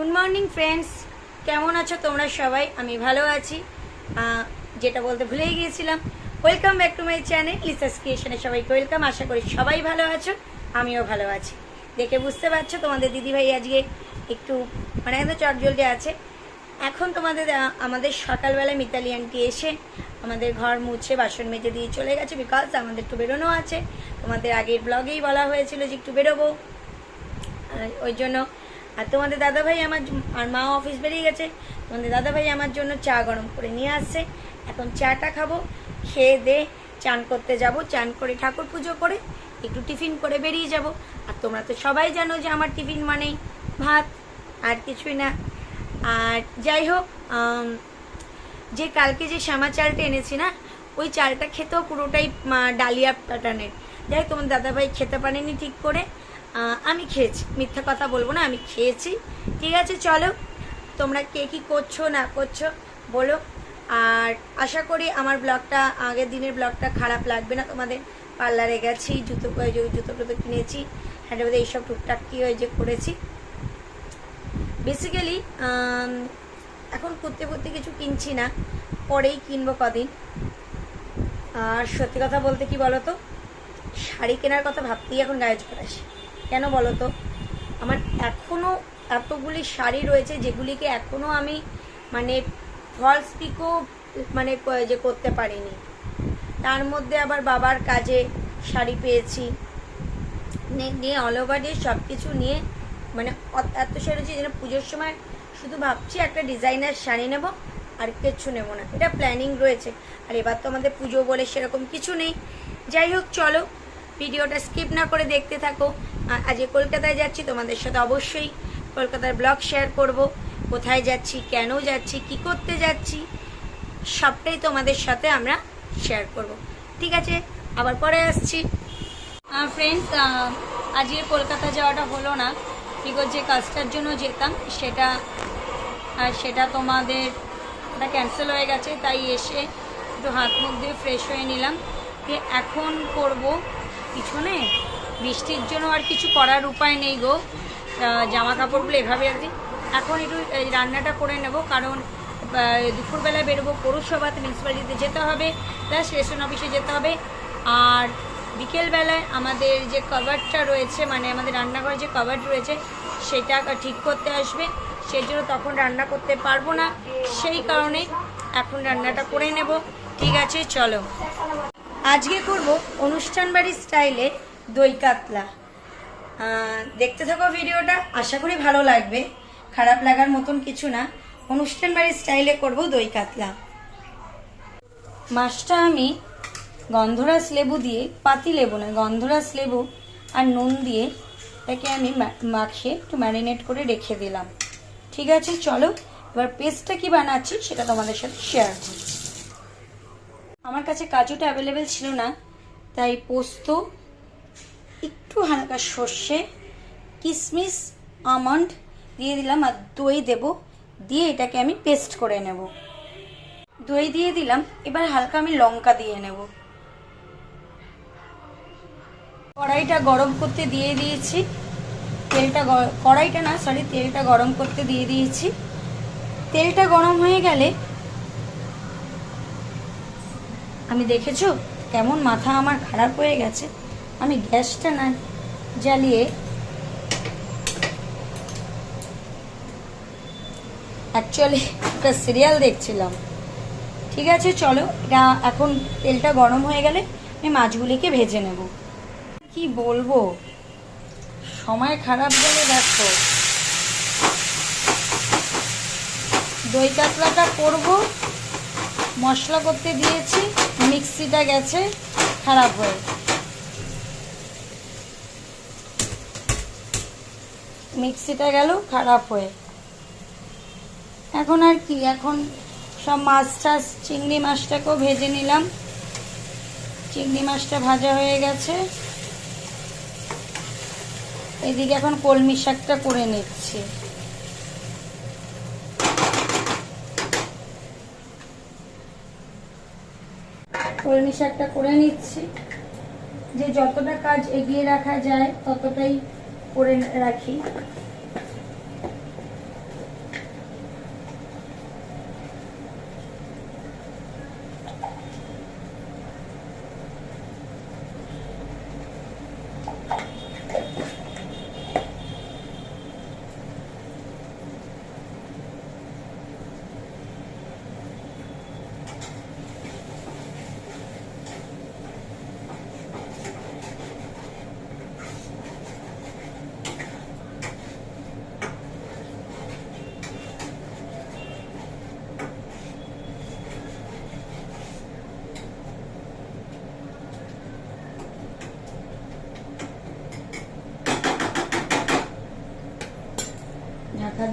Good morning friends, কেমন আছো তোমরা সবাই? আমি ভালো আছি। যেটা বলতে ভুলেই গিয়েছিলাম, welcome back to my channel Lisa's ক্রিয়েশনে সবাইকে ওয়েলকাম। আশা করি সবাই ভালো আছো, আমিও ভালো আছি। দেখে বুঝতে পারছো তোমাদের দিদিভাই আজকে একটু একদম চটজলদি আছে। এখন আমাদের সকালবেলায় মিতালি আন্টি এসে আমাদের ঘর মুছে বাসন মেজে দিয়ে চলে গেছে, বিকজ আমাদের একটু বেরোনো আছে। তোমাদের আগের ব্লগেই বলা হয়েছিল যে একটু বেরোবো, ওই জন্য। আর তোমাদের দাদাভাই আর মা অফিস বেরিয়ে গেছে। তোমাদের দাদাভাই আমার জন্য চা গরম করে নিয়ে আসছে। এখন চাটা খাবো, খেয়ে দে চান করতে যাব, চান করে ঠাকুর পুজো করে একটু টিফিন করে বেরিয়ে যাব। আর তোমরা তো সবাই জানো যে আমার টিফিন মানেই ভাত, আর কিছুই না। আর যাই হোক, যে কালকে যে শ্যামা চালটা এনেছি না, ওই চালটা খেতেও পুরোটাই ডালিয়া প্যাটার্নের। যাই হোক, তোমার দাদাভাই খেতে পারেনি ঠিক করে, আমি খেয়েছি, মিথ্যা কথা বলবো না, আমি খেয়েছি। ঠিক আছে, চলো তোমরা কে কী করছো না করছো বলো। আর আশা করি আমার ব্লগটা, আগের দিনের ব্লগটা খারাপ লাগবে না তোমাদের। পার্লারে গেছি, জুতো কিনেছি, হ্যান্ডেবাদে এইসব টুকটাক কি যে করেছি। বেসিক্যালি এখন করতে কিছু কিনছি না, পরেই কিনবো কদিন। আর সত্যি কথা বলতে কি বলো তো, শাড়ি কেনার কথা ভাবতেই এখন গায়ে জোর আসে। কেন বলো তো, আমার এখনও এতগুলি শাড়ি রয়েছে যেগুলিকে এখনও আমি ফলস পিকও যে করতে পারিনি। তার মধ্যে আবার বাবার কাজে শাড়ি পেয়েছি, নিয়ে অল ওভার দিয়ে সব কিছু নিয়ে এত শাড়ি হচ্ছে যেন পুজোর সময় শুধু ভাবছি একটা ডিজাইনার শাড়ি নেব, আর কিচ্ছু নেবো না। এটা প্ল্যানিং রয়েছে। আর এবার তো আমাদের পুজো বলে সেরকম কিছু নেই। যাই হোক, চলো ভিডিওটা স্কিপ না করে দেখতে থাকো। আজকে কলকাতায় যাচ্ছি, তোমাদের সাথে অবশ্যই কলকাতার ব্লগ শেয়ার করব। কোথায় যাচ্ছি, কেন যাচ্ছি, কি করতে যাচ্ছি, সবটাই তোমাদের সাথে আমরা শেয়ার করব। ঠিক আছে, আবার পরে আসছি। ফ্রেন্ডস, আজকে কলকাতা যাওয়াটা হলো না, বিকজ যে কাজটার জন্য যেতাম সেটা তোমাদের ক্যান্সেল হয়ে গেছে। তাই এসে একটু হাত মুখ দিয়ে ফ্রেশ হয়ে নিলাম। এখন করব পিছনে বৃষ্টির জন্য আর কিছু করার উপায় নেই গো, জামা কাপড়গুলো এভাবে রাখছি। এখন একটু রান্নাটা করে নেব, কারণ দুপুরবেলায় বেরোবো, পৌরসভাতে মিউনিসিপ্যালিটিতে যেতে হবে, প্লাস রেশন অফিসে যেতে হবে। আর বিকেলবেলায় আমাদের যে কভারটা রয়েছে, আমাদের রান্নাঘরে যে কভার রয়েছে সেটা ঠিক করতে আসবে। সেই জন্য তখন রান্না করতে পারবো না, সেই কারণে এখন রান্নাটা করে নেব। ঠিক আছে, চলো। আজকে করব অনুষ্ঠান বাড়ির স্টাইলে দই কাতলা। দেখতে থাকো ভিডিওটা, আশা করি ভালো লাগবে, খারাপ লাগার মতন কিছু না। অনুষ্ঠান বাড়ির স্টাইলে করব দই কাতলা। মাছটা আমি গন্ধরাজ লেবু দিয়ে, পাতি লেবু না, গন্ধরাজ লেবু আর নুন দিয়ে এটাকে আমি মাখিয়ে একটু ম্যারিনেট করে রেখে দিলাম। ঠিক আছে, চলো এবার পেস্টটা কি বানাচ্ছি সেটা তোমাদের সাথে শেয়ার করছি। আমার কাছে কাজুটা অ্যাভেলেবেল ছিল না, তাই পোস্ত, একটু হালকা সর্ষে, কিশমিশ, আমন্ড দিয়ে দিলাম, আর দই দেব, দিয়ে এটাকে আমি পেস্ট করে নেব। দই দিয়ে দিলাম, এবার হালকা আমি লঙ্কা দিয়ে নেব। কড়াইটা গরম করতে দিয়ে দিয়েছি, তেলটা গরম করতে দিয়ে দিয়েছি। তেলটা গরম হয়ে গেলে আমি দেখেছো কেমন মাথা আমার খারাপ হয়ে গেছে, আমি গ্যাসটা না জ্বালিয়ে অ্যাকচুয়ালি একটা সিরিয়াল দেখছিলাম। ঠিক আছে, চলো এটা এখন তেলটা গরম হয়ে গেলে আমি মাছগুলিকে ভেজে নেব। কি বলবো, সময় খারাপ বলে দেখো, দই কাতলাটা করব, মশলা করতে দিয়েছি, মিক্সিটা গেছে খারাপ হয়ে, মিক্সিটা গেল খারাপ হয়ে। এখন আর কি, এখন সব মাছ টাছ, চিংড়ি মাছটাকেও ভেজে নিলাম। চিংড়ি মাছটা ভাজা হয়ে গেছে, এদিকে এখন কলমি শাকটা করে নিচ্ছি। কলমি শাকটা করে নিচ্ছি, যে যতটা কাজ এগিয়ে রাখা যায় ততটাই করে রাখি।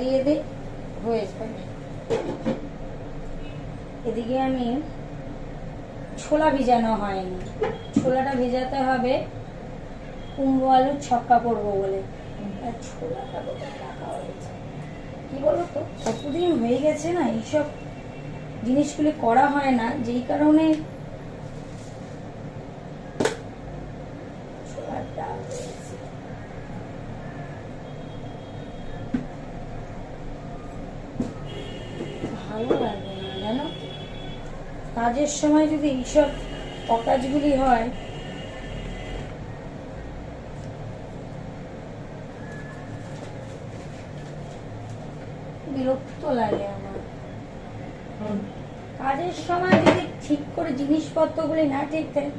দিয়ে দিই, হয়ে যাবে। এদিকে আমি ছোলা ভিজানো হয়নি, ছোলাটা ভিজাতে হবে কুমড়ো আলুর ছক্কা করবো বলে। আর ছোলাটা রাখা হয়েছে, কি বলো তো, কতদিন হয়ে গেছে না এইসব জিনিসগুলি করা হয় না, যেই কারণে ছোলার ডাল রয়েছে। ভালো লাগে না জানো, কাজের সময় যদি এইসব অকাজগুলি হয়, বিরক্ত লাগে আমার। কাজের সময় যদি ঠিক করে জিনিসপত্রগুলি না ঠিক থাকে,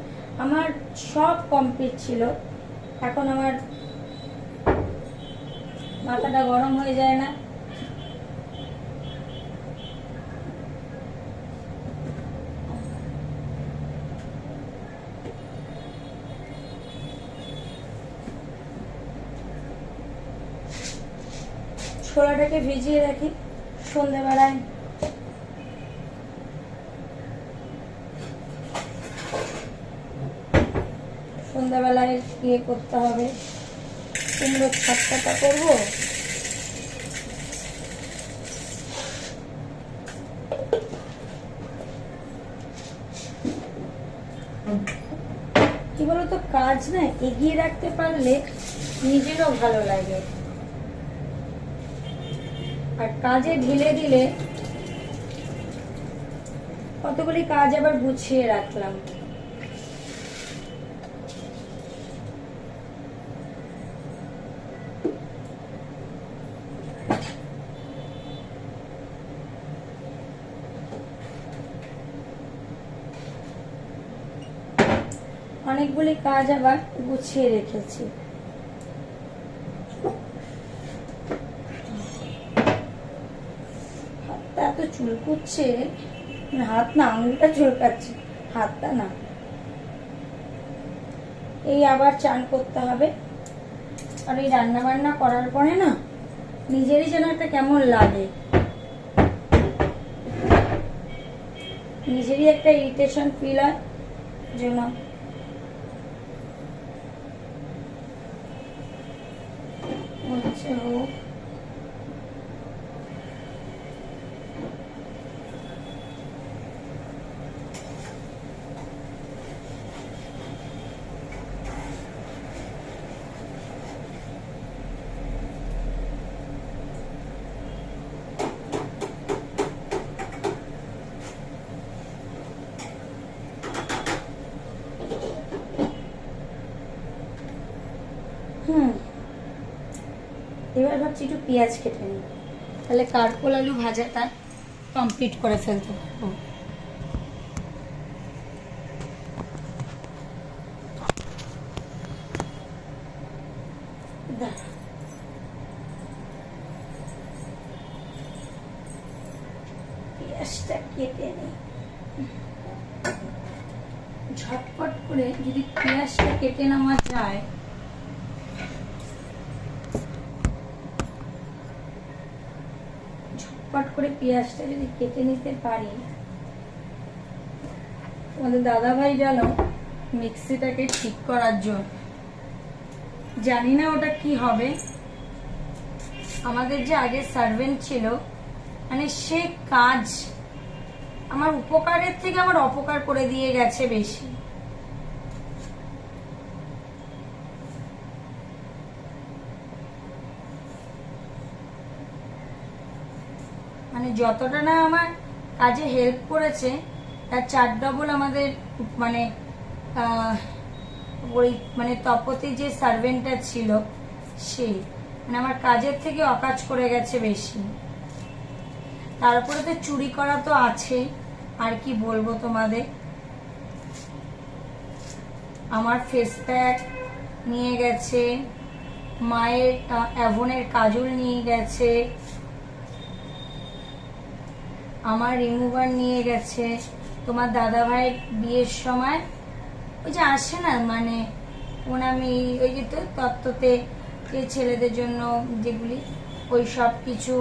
আমার সব কমপ্লিট ছিল, এখন আমার মাথাটা গরম হয়ে যায় না। ছোলাটাকে ভিজিয়ে রাখি সন্ধ্যেবেলায়, সন্ধ্যাবেলায় ইয়ে করতে হবে, কুমড়োর ছক্কাটা করবো। কি বলতো, কাজ না এগিয়ে রাখতে পারলে নিজেরও ভালো লাগে, আর কাজে ঢিলে দিলে কতগুলি কাজ আবার গুছিয়ে রাখলাম। অনেকগুলি কাজ আবার গুছিয়ে রেখেছি। হাতটা এত চুলকুচ্ছে, হাত না আঙুলটা চুলকাচ্ছে, হাতটা না। এই আবার চান করতে হবে, আর এই রান্না বান্না করার পরে না নিজেরই যেন একটা কেমন লাগে, নিজেরই একটা ইরিটেশন ফিল হয় যেন। হচ্ছে হোক, এবার ভাবছি একটু পেঁয়াজ কেটে নিই, তাহলে কারকোল আলু ভাজাটা কমপ্লিট করে ফেলতে পারবো। পেঁয়াজটা কেটে নিই, ঝটপট করে যদি পেঁয়াজটা কেটে নেওয়া যায়, ঝটপট করে পেঁয়াজটা যদি কেটে নিতে পারি। আমাদের দাদা ভাই গেল মিক্সিটাকে ঠিক করার জন্য, জানি না ওটা কি হবে। আমাদের যে আগে সার্ভেন্ট ছিল, মানে সে কাজ আমার উপকারের থেকে আমার অপকার করে দিয়ে গেছে বেশি। মানে যতটা না আমার কাজে হেল্প করেছে, তার 4 ডবল আমাদের মানে ওই মানে তপতি যে সার্ভেন্টটা ছিল সে মানে আমার কাজের থেকে অকাজ করে গেছে বেশি। তারপরে তো চুরি করা তো আছে, আর কি বলবো তোমাদের। আমার ফেস প্যাক নিয়ে গেছে, মায়ের অ্যাভনের কাজল নিয়ে গেছে, আমার রিমুভার নিয়ে গেছে। তোমার দাদা ভাইয়ের বিয়ের সময় ওই যে আসে না, মানে ওনামি ওই যে তো তত্ত্বতে যে ছেলেদের জন্য যেগুলি ওই সব কিছু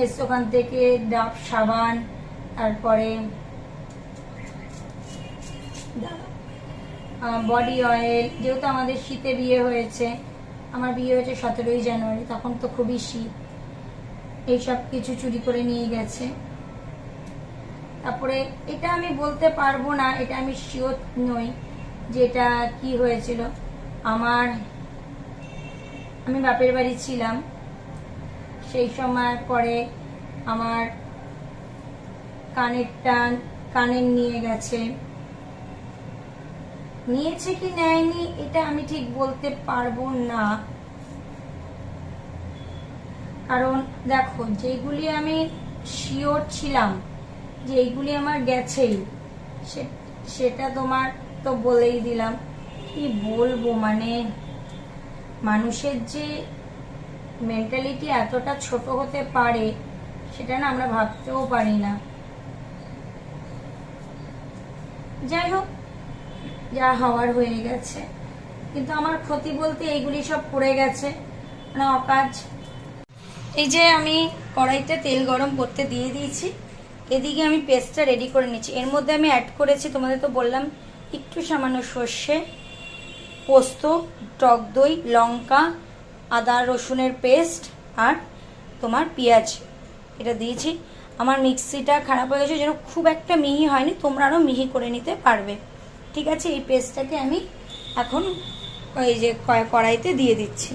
এসছে ওখান থেকে, ডাব সাবান, তারপরে বডি অয়েল। যেহেতু আমাদের শীতে বিয়ে হয়েছে, আমার বিয়ে হয়েছে 17ই জানুয়ারি, তখন তো খুবই শীত, এইসব কিছু চুরি করে নিয়ে গেছে। তারপরে এটা আমি বলতে পারবো না, এটা আমি শিওর নই যে এটা কি হয়েছিল। আমি বাপের বাড়ি ছিলাম সেই সময়, পরে আমার কানের নিয়ে গেছে। নিয়েছে কি নেয়নি এটা আমি ঠিক বলতে পারবো না, কারণ দেখো যেগুলি আমি শিওর ছিলাম যে এইগুলি আমার গেছেই, সেটা তোমার তো বলেই দিলাম। কি বলবো, মানে মানুষের যে মেন্টালিটি এতটা ছোট হতে পারে সেটা না আমরা ভাবতেও পারি না। যাই হোক, যা হওয়ার হয়ে গেছে, কিন্তু আমার ক্ষতি বলতে এইগুলি সব পড়ে গেছে, মানে অকাজ। এই যে আমি কড়াইতে তেল গরম করতে দিয়ে দিয়েছি, এদিকে আমি পেস্টটা রেডি করে নিচ্ছি। এর মধ্যে আমি অ্যাড করেছি, তোমাদের তো বললাম, একটু সামান্য সর্ষে, পোস্ত, টক দই, লঙ্কা, আদা রসুনের পেস্ট আর তোমার পেঁয়াজ, এটা দিয়েছি। আমার মিক্সিটা খারাপ হয়ে গেছে, যেন খুব একটা মিহি হয়নি, তোমরা আরও মিহি করে নিতে পারবে। ঠিক আছে, এই পেস্টটাকে আমি এখন ওই যে কড়াইতে দিয়ে দিচ্ছি।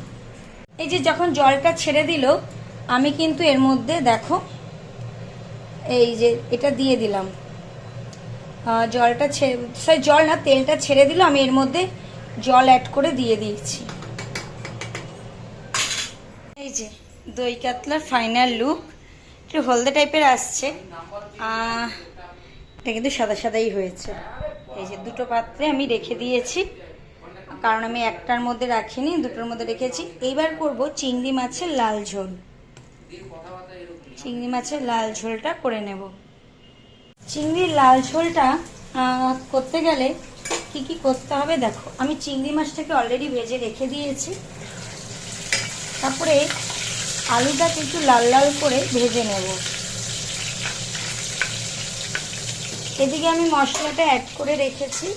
এই যে যখন জলটা ছেড়ে দিল, আমি কিন্তু এর মধ্যে দেখো এই যে এটা দিয়ে দিলাম, জল না, তেলটা ছেড়ে দিল, আমি এর মধ্যে জল অ্যাড করে দিয়ে দিয়েছি। এই যে দই কাতলার ফাইনাল লুক, একটু হলদে টাইপের আসছে, এটা কিন্তু সাদা সাদাই হয়েছে। এই যে দুটো পাত্রে আমি রেখে দিয়েছি, কারণ আমি একটার মধ্যে রাখিনি, দুটোর মধ্যে রেখেছি। এইবার করব চিংড়ি মাছের লাল ঝোল। চিংড়ি মাছের লাল ঝোলটা করে নেব। চিংড়ির লাল ঝোলটা করতে গেলে কি কি করতে হবে দেখো, আমি চিংড়ি মাছটাকে অলরেডি ভেজে রেখে দিয়েছি। তারপরে আলুটাকে একটু লাল লাল করে ভেজে নেব। এদিকে আমি মশলাটা অ্যাড করে রেখেছি।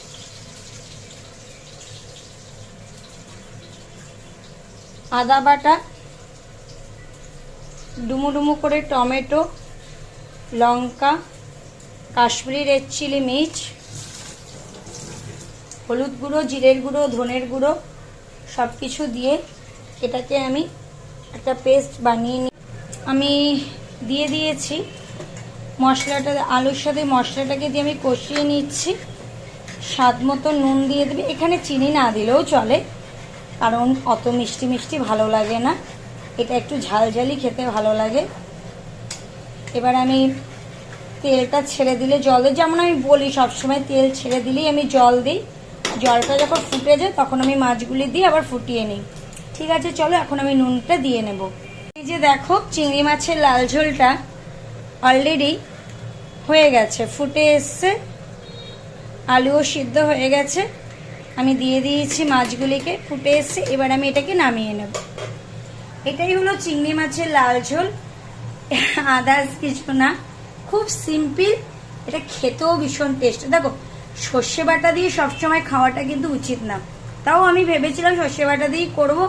আদা বাটা, ডুমো ডুমো করে টমেটো, লঙ্কা, কাশ্মীরি রেড চিলি মির্চ, হলুদ গুঁড়ো, জিরের গুঁড়ো, ধনের গুঁড়ো সব কিছু দিয়ে এটাকে আমি একটা পেস্ট বানিয়ে আমি দিয়ে দিয়েছি। মশলাটা আলুর সাথে মশলাটাকে দিয়ে আমি কষিয়ে নিচ্ছি। স্বাদ মতো নুন দিয়ে দেবে, এখানে চিনি না দিলেও চলে, কারণ অত মিষ্টি মিষ্টি ভালো লাগে না, এটা একটু ঝালঝালি খেতে ভালো লাগে। এবার আমি তেলটা ছেড়ে দিলে জল দিই, যেমন আমি বলি সবসময় তেল ছেড়ে দিলেই আমি জল দিই, জলটা যখন ফুটে যায় তখন আমি মাছগুলি দিয়ে আবার ফুটিয়ে নিই। ঠিক আছে, চলো এখন আমি নুনটা দিয়ে নেব। এই যে দেখো চিংড়ি মাছের লাল ঝোলটা অলরেডি হয়ে গেছে, ফুটে এসছে, আলুও সিদ্ধ হয়ে গেছে, আমি দিয়ে দিয়েছি মাছগুলিকে, ফুটে এসছে। এবার আমি এটাকে নামিয়ে নেব। এটাই হলো চিংড়ি মাছের লাল ঝোল, আদার্স কিছু না, খুব সিম্পল। এটা খেতেও ভীষণ টেস্ট। দেখো সর্ষে বাটা দিয়ে সবসময় খাওয়াটা কিন্তু উচিত না, তাও আমি ভেবেছিলাম সর্ষে বাটা দিয়েই করবো,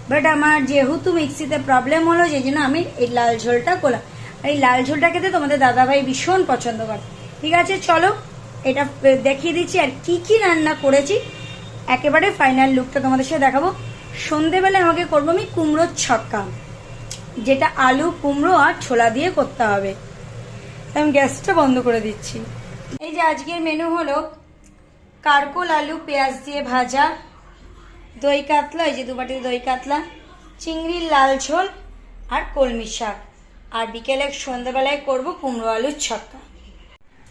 বাট আমার যেহেতু মিক্সিতে প্রবলেম হলো, যে জন্য আমি এই লাল ঝোলটা করলাম। আর এই লাল ঝোলটা খেতে তোমাদের দাদাভাই ভীষণ পছন্দ করে। ঠিক আছে, চলো এটা দেখিয়ে দিচ্ছি আর কি কি রান্না করেছি, একেবারে ফাইনাল লুকটা তোমাদের সাথে দেখাবো। সন্ধেবেলায় আমাকে করবো আমি কুমড়োর ছক্কা, যেটা আলু, কুমড়ো আর ছোলা দিয়ে করতে হবে। আমি গ্যাসটা বন্ধ করে দিচ্ছি। এই যে আজকের মেনু হলো কারকোল আলু পেঁয়াজ দিয়ে ভাজা, দই কাতলা, এই যে দুবাটি দই কাতলা, চিংড়ির লাল ঝোল আর কলমি শাক, আর বিকেলে সন্ধ্যাবেলায় করব কুমড়ো আলুর ছক্কা।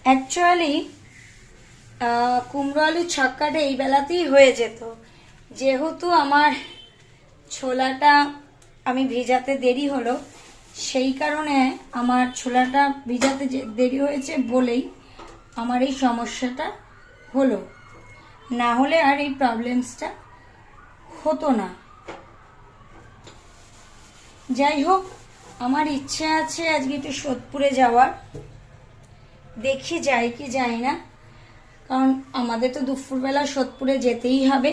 অ্যাকচুয়ালি কুমড়ো আলুর ছক্কাটা এই বেলাতেই হয়ে যেত, যেহেতু আমার ছোলাটা আমি ভিজাতে দেরি হলো, সেই কারণে আমার ছোলাটা ভিজাতে দেরি হয়েছে বলেই আমার এই সমস্যাটা হলো, না হলে আর এই প্রবলেমসটা হতো না। যাই হোক, আমার ইচ্ছে আছে আজকে একটু সোদপুরে যাওয়ার, দেখি যাই কি যাই না, কারণ আমাদের তো দুপুরবেলা সোদপুরে যেতেই হবে,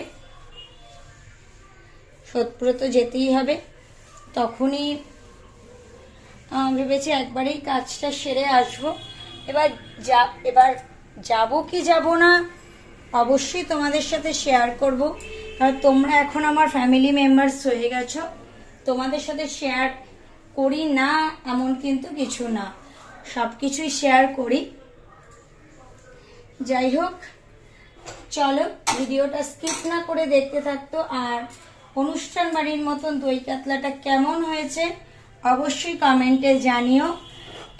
সোদপুরে তো যেতেই হবে। তখনই ভেবেছি একবারেই কাজটা সেরে আসবো। এবার যাব কি যাব না অবশ্যই তোমাদের সাথে শেয়ার করব, কারণ তোমরা এখন আমার ফ্যামিলি মেম্বার্স হয়ে গেছো। তোমাদের সাথে শেয়ার করি না এমন কিন্তু কিছু না, সব কিছুই শেয়ার করি। যাই হোক, চলো ভিডিওটা স্কিপ না করে দেখতে থাকতো। আর অনুষ্ঠান বাড়ির মতন দই কাতলাটা কেমন হয়েছে অবশ্যই কমেন্টে জানিও।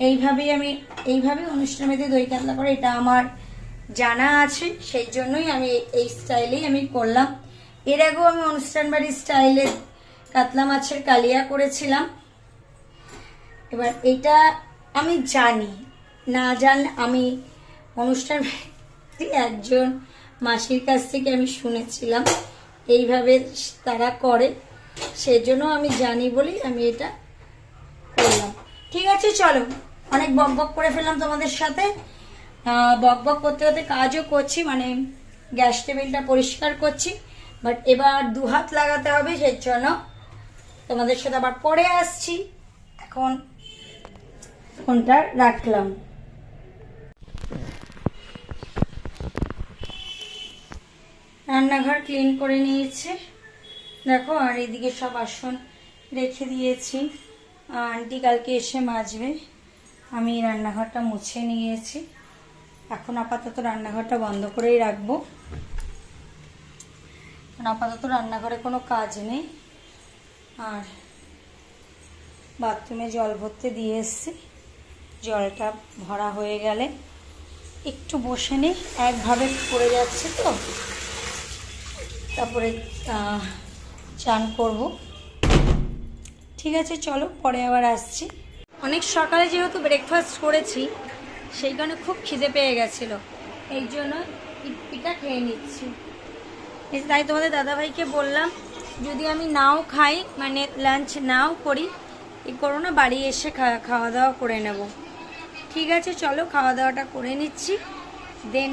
এইভাবে অনুষ্ঠান বাড়িতে দই কাতলা করে এটা আমার জানা আছে, সেই জন্যই আমি এই স্টাইলেই আমি করলাম। এর আগেও আমি অনুষ্ঠান বাড়ির স্টাইলে কাতলা মাছের কালিয়া করেছিলাম। এবার এটা আমি জানি, না জানলে আমি অনুষ্ঠান বাড়িতে একজন মাসির কাছ থেকে আমি শুনেছিলাম এইভাবে তারা করে, সেজন্য আমি জানি বলেই আমি এটা করলাম। ঠিক আছে, চলো, অনেক বকবক করে ফেললাম তোমাদের সাথে। বকবক করতে করতে কাজও করছি, মানে গ্যাস টেবিলটা পরিষ্কার করছি, বাট এবার 2 হাত লাগাতে হবে, সেই জন্য তোমাদের সাথে আবার পরে আসছি। এখন ফোনটা রাখলাম। রান্নাঘর ক্লিন করে নিয়েছে দেখো, আর এদিকে সব বাসন রেখে দিয়েছি, আন্টি কালকে এসে মাজবে। আমি রান্নাঘরটা মুছে নিয়েছি, এখন আপাতত রান্নাঘরটা বন্ধ করেই রাখবো। আপাতত রান্নাঘরে কোনো কাজ নেই। আর বাথরুমে জল ভরতে দিয়ে এসছি, জলটা ভরা হয়ে গেলে একটু বসে নিই, একভাবে পড়ে যাচ্ছে তো, তারপরে চান করব। ঠিক আছে, চলো পরে আবার আসছি। অনেক সকালে যেহেতু ব্রেকফাস্ট করেছি, সেই কারণে খুব খিদে পেয়ে গেছিলো, এই জন্য পিঠা খেয়ে নিচ্ছি। তাই তোমাদের দাদাভাইকে বললাম যদি আমি নাও খাই, মানে লাঞ্চ নাও করি, করো না, বাড়ি এসে খাওয়া দাওয়া করে নেব। ঠিক আছে, চলো খাওয়া দাওয়াটা করে নিচ্ছি, দেন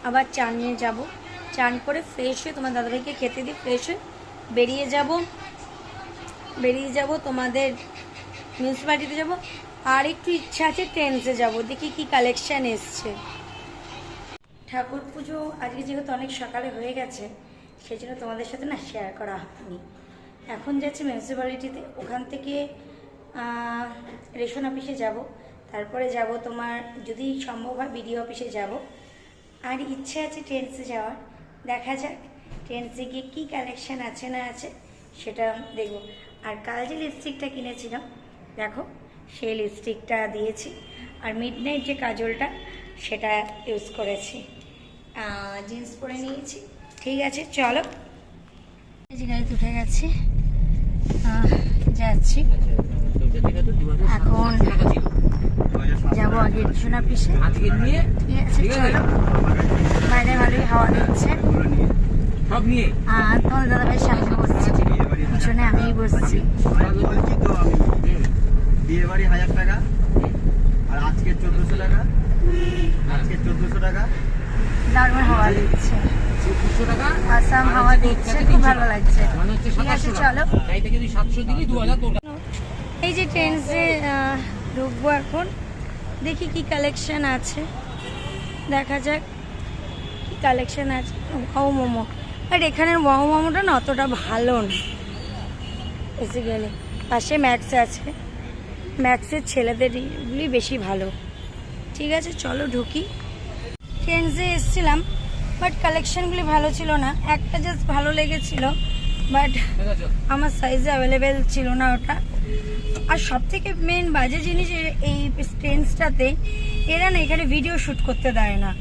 আবার চান নিয়ে যাবো। চান করে ফ্রেশ হয়ে তোমার দাদাভাইকে খেতে দিই, ফ্রেশ হয়ে বেরিয়ে যাব তোমাদের মিউনিসিপ্যালিটিতে যাব। আর একটু ইচ্ছা আছে ট্রেন্সে যাব, দেখি কি কালেকশান এসছে। ঠাকুর পুজো আজকে যেহেতু অনেক সকালে হয়ে গেছে, সেই জন্য তোমাদের সাথে না শেয়ার করা হয়নি। এখন যাচ্ছি মিউনিসিপ্যালিটিতে, ওখান থেকে রেশন অফিসে যাব, তারপরে যাব তোমার যদি সম্ভব হয় বিডিও অফিসে যাব। আর ইচ্ছে আছে ট্রেন্সে যাওয়ার, দেখা যাক ট্রেন্সে গিয়ে কী কালেকশান আছে না আছে সেটা দেখব। আর কাল যে লিপস্টিকটা কিনেছিলাম দেখো, সেই লিপস্টিকটা দিয়েছি, আর মিডনাইট যে কাজলটা সেটা ইউজ করেছি। জিন্স পরে নিয়েছি। ঠিক আছে, চলো, এই যে গাড়িতে উঠে গেছি, যাচ্ছি। এখন যাবো আগে রেশন অফিসে। ঠিক আছে, চলো, বাইরে ভালোই হাওয়া দিচ্ছে। আর তোমাদের দাদাভাই সামনে বসছে, পিছনে আমিই বসছি। বিয়ে বাড়ি 1000 টাকা, আর আজকে 1400 টাকা, আজকে 1400 টাকা। দারুণ হাওয়া দিচ্ছে, আসাম হাওয়া দিচ্ছে, খুব ভালো লাগছে। ঠিক আছে, চলো, এই যে ট্রেন্সে ঢুকবো এখন, দেখি কি কালেকশন আছে, দেখা যাক কি কালেকশন আছে। ওয়াও মোমো, আর এখানের ওয়াও মোমোটা না অতটা ভালো না, এসে গেলে পাশে ম্যাক্স আছে, ম্যাক্সের ছেলেদেরগুলি বেশি ভালো। ঠিক আছে, চলো ঢুকি। ট্রেন্সে এসেছিলাম, বাট কালেকশানগুলি ভালো ছিল না, একটা জাস্ট ভালো লেগেছিল, বাট আমার সাইজে অ্যাভেলেবেল ছিল না ওটা। আর সব থেকে মেন বাজে জিনিস এই ট্রেন্সটাতে, এরা না এখানে ভিডিও শ্যুট করতে দেয় না,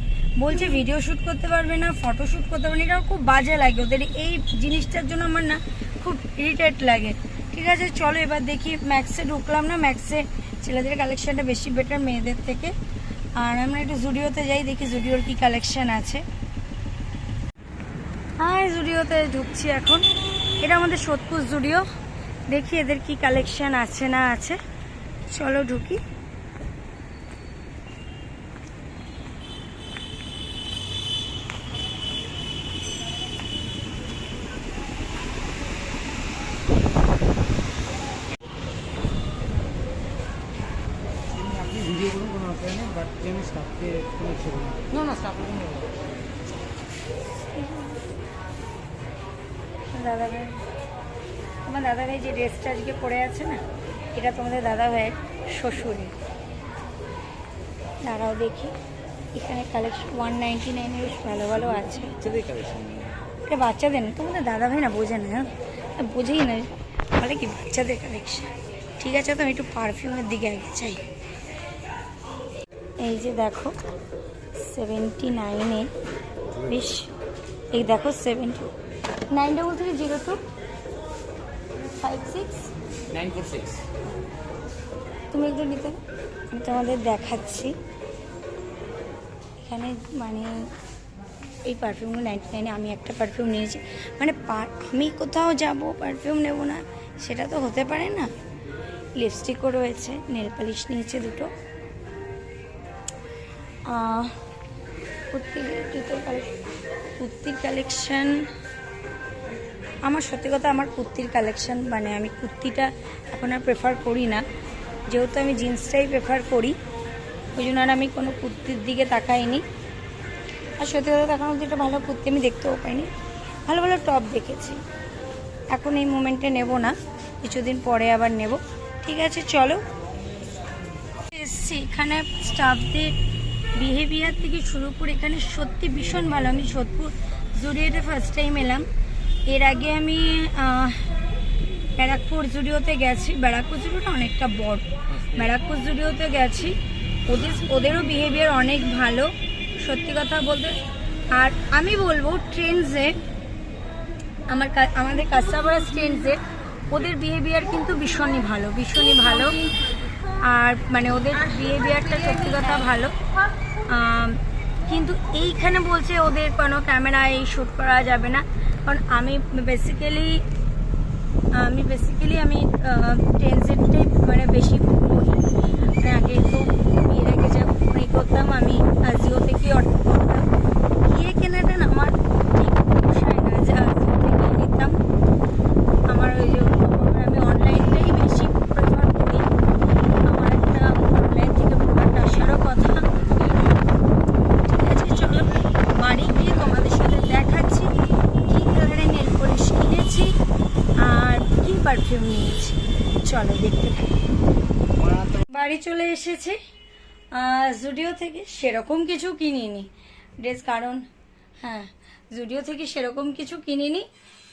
বলছে ভিডিও শ্যুট করতে পারবে না, ফটো শ্যুট করতে পারবে না। এটা খুব বাজে লাগে ওদের, এই জিনিসটার জন্য আমার না খুব ইরিটেট লাগে। ঠিক আছে, চলো এবার দেখি। ম্যাক্সে ঢুকলাম না, ম্যাক্সে ছেলেদের কালেকশানটা বেশি বেটার মেয়েদের থেকে। আর আমরা একটু জুডিওতে যাই, দেখি জুডিওর কি কালেকশান আছে। হ্যাঁ, জুডিওতে ঢুকছি এখন। এটা আমাদের সোদপুর জুডিও, দেখি এদের কি কালেকশন আছে না আছে। চলো ঢুকি। আপনি ভিডিও করুন, কোনো অসুবিধা নেই, বাট আমি স্টাফকে কোনো ছিল না, না স্টাফের কোনো দাদাভাই, তোমার দাদাভাই যে ড্রেসটা আজকে পরে আছে না, এটা তোমাদের দাদাভাইয়ের শ্বশুরের। দাঁড়াও দেখি, এখানে কালেকশন 199 বেশ ভালো ভালো আছে। এটা বাচ্চাদের না, তোমাদের দাদাভাই না বোঝে না, হ্যাঁ বোঝেই না, বলে কি বাচ্চাদের কালেকশন। ঠিক আছে, তো আমি একটু পারফিউমের দিকে আগে চাই। এই যে দেখো 79-এ বেশ, এই দেখো 946 তুমি একটু নিতে, আমি তোমাদের দেখাচ্ছি। এখানে মানে এই পারফিউমগুলো 99-এ, আমি একটা পারফিউম নিয়েছি, মানে আমি কোথাও যাব পারফিউম নেব না সেটা তো হতে পারে না। লিপস্টিকও রয়েছে, নেল পালিশ নিয়েছে দুটো, কুর্তির কালেকশন। আমার সত্যি কথা, আমার কুর্তির কালেকশন মানে আমি কুর্তিটা এখন আর প্রেফার করি না, যেহেতু আমি জিন্সটাই প্রেফার করি, ওই জন্য আর আমি কোনো কুর্তির দিকে তাকাইনি। আর সত্যি কথা এখন অবধি একটা ভালো কুর্তি আমি দেখতেও পাইনি। ভালো ভালো টপ দেখেছি, এখন এই মোমেন্টে নেব না, কিছুদিন পরে আবার নেব। ঠিক আছে চলো। এসছি এখানে স্টাফদের বিহেভিয়ার থেকে শুরু করে এখানে সত্যি ভীষণ ভালো। আমি সোদপুর জুডিওতে ফার্স্ট টাইম এলাম, এর আগে আমি ব্যারাকপুর জুডিওতে গেছি। ব্যারাকপুর জুডিওটা অনেকটা বড়, ব্যারাকপুর জুডিওতে গেছি, ওদেরও বিহেভিয়ার অনেক ভালো সত্যি কথা বলতে। আর আমি বলবো ট্রেন্ডসে আমাদের কাস্টমার ট্রেন্ডসে ওদের বিহেভিয়ার কিন্তু ভীষণই ভালো, ভীষণই ভালো। আর মানে ওদের বিহেভিয়ারটা সত্যি কথা ভালো, কিন্তু এইখানে বলছে ওদের কোনো ক্যামেরায় শ্যুট করা যাবে না, কারণ আমি বেসিক্যালি আমি ট্রেন্ডসেটটাই মানে বেশি করি। আগে তো বিয়ের আগে যা করতাম আমি আজিও থেকে অর্ডার করতাম, গিয়ে কেনাটা না আমার ঠিক পোষায় না, যে আজিও থেকে নিতাম। আমার ওই যে আমি অনলাইনটাই বেশি প্রেফার করি, আমার একটা অনলাইন থেকে প্রোডাক্ট আসারও কথা। ঠিক আছে চলো বাড়ি গিয়ে তোমাদের সাথে দেখাচ্ছি কী কালারের নেল পলিশ কিনেছি আর কী পারফিউম নিয়েছি। চলো দেখতে থাকি। বাড়ি চলে এসেছে, জুডিও থেকে সেরকম কিছু কিনিনি ড্রেস, কারণ হ্যাঁ জুডিও থেকে সেরকম কিছু কিনিনি।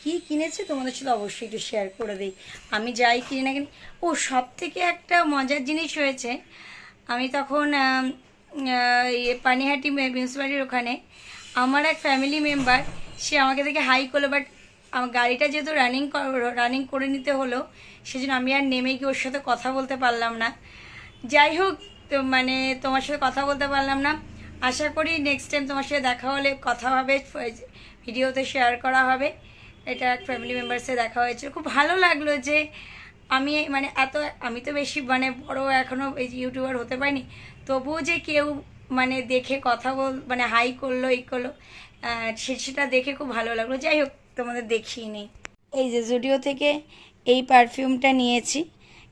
কি কিনেছে তোমাদের সাথে অবশ্যই একটু শেয়ার করে দিই, আমি যাই কিনি না কিনি। ও সব থেকে একটা মজার জিনিস হয়েছে, আমি তখন পানিহাটি মিউনিসিপ্যালিটির ওখানে আমার এক ফ্যামিলি মেম্বার, সে আমাকে দেখে হাই করলো, বাট আমার গাড়িটা যেহেতু রানিং করে নিতে হলো, সেজন্য আমি আর নেমে গিয়ে ওর সাথে কথা বলতে পারলাম না। যাই হোক, তো মানে তোমার সাথে কথা বলতে পারলাম না। আশা করি নেক্সট টাইম তোমার সাথে দেখা হলে কথা হবে, ভিডিওতে শেয়ার করা হবে। এটা এক ফ্যামিলি মেম্বারসে দেখা হয়েছিল, খুব ভালো লাগলো যে আমি মানে আমি তো বেশি মানে বড় এখনও এই ইউটিউবার হতে পারিনি, তবুও যে কেউ মানে দেখে কথা মানে হাই করলো এই করলো, সেটা দেখে খুব ভালো লাগলো। যাই হোক তোমাদের দেখিয়ে নিই। এই যে জুডিও থেকে এই পারফিউমটা নিয়েছি,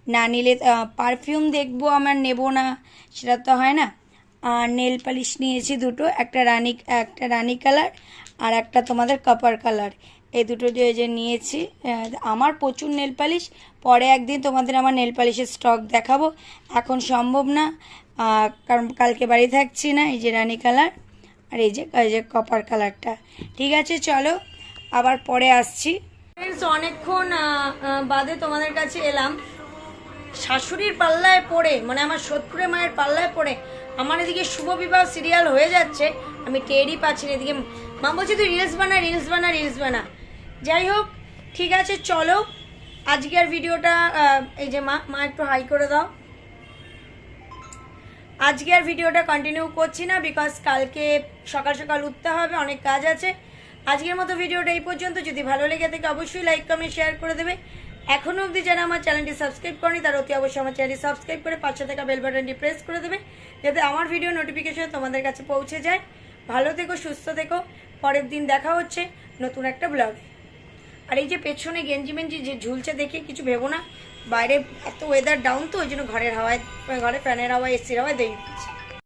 না নিলে পারফিউম দেখবো আমার নেব না সেটা তো হয় না। আর নেল পালিশ নিয়েছি দুটো, একটা রানি কালার আর একটা তোমাদের কপার কালার, এই দুটো যে নিয়েছি। আমার প্রচুর নেল পালিশ, পরে একদিন তোমাদের আমার নেল পালিশের স্টক দেখাবো, এখন সম্ভব না কারণ কালকে বাড়ি থাকছি না। এই যে রানি কালার আর এই যে কপার কালারটা। ঠিক আছে চলো আবার পরে আসছি। অনেকক্ষণ বাদে তোমাদের কাছে এলাম, শাশুড়ির পাল্লায় পড়ে মানে আমার সোদপুরে মায়ের পাল্লায় পড়ে আমার এদিকে শুভ বিবাহ সিরিয়াল হয়ে যাচ্ছে, আমি টেরই পাচ্ছি না। এদিকে মা বলছে তুই রিলস বানা। যাই হোক ঠিক আছে চলো আজকের ভিডিওটা, এই যে মা একটু হাই করে দাও। আজকে আর ভিডিওটা কন্টিনিউ করছি না, বিকজ কালকে সকাল সকাল উঠতে হবে, অনেক কাজ আছে। আজকের মতো ভিডিওটা এই পর্যন্ত। যদি ভালো লেগে থাকে অবশ্যই লাইক কমেন্ট শেয়ার করে দেবে। এখনো অবধি যারা আমার চ্যানেলটি সাবস্ক্রাইব করেনি তারা অতি অবশ্যই আমার চ্যানেলটি সাবস্ক্রাইব করে পাশে থাকা বেল বাটনটি প্রেস করে দেবে, যাতে আমার ভিডিও নোটিফিকেশন তোমাদের কাছে পৌঁছে যায়। ভালো থেকো, সুস্থ থেকো। পরের দিন দেখা হচ্ছে নতুন একটা ব্লগে। আর এই যে পেছনে গেঞ্জি মেঞ্জি যে ঝুলছে দেখে কিছু ভেবো না, বাইরে এত ওয়েদার ডাউন তো ওই জন্য ঘরের হাওয়ায়, ঘরে ফ্যানের হাওয়ায়, এসির হাওয়ায় দেই।